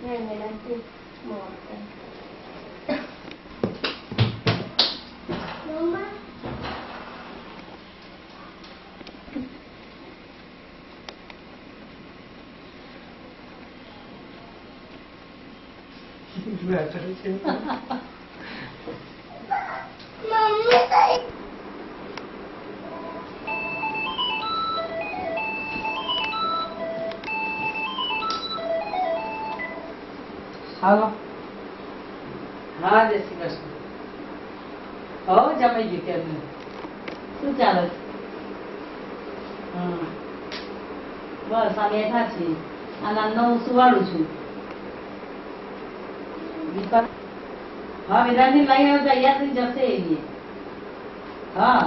Adelante, muerte. Mamá. Mami, હાલો હા જય શ્રી કૃષ્ણ હો જમાઈ ગયું કેમનું શું ચાલે છે બસ આ બેઠા છીએ આ નાનો હું સુવાડું છું હા વિરાજી લઈ આવ્યો તૈયાર થઈ જશે એ હા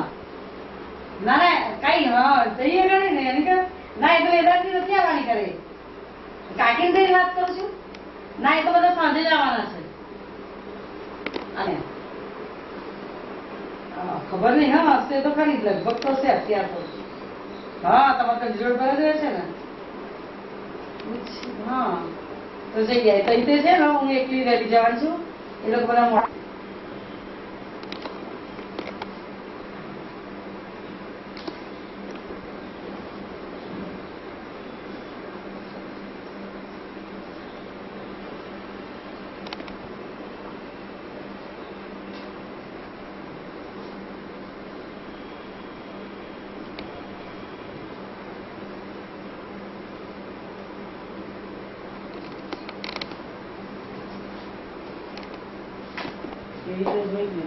ના ના કઈ હા જઈએ કરે ને એની કે ના એ તો વિરાજી નથી આવવાની કરે કાકીને જઈને વાત કરું છું ના એ તો બધા સાંજે જ આવવાના છે અને ખબર નહીં હા હશે તો ખરી જ લગભગ તો હશે અત્યાર તો હા તમારે તો રિઝલ્ટ ભરે જોઈએ છે ને હા તો જઈ જાય તો છે ને હું એકલી રેડી જવાની છું એ લોકો બધા મોટા એવી તો જોઈ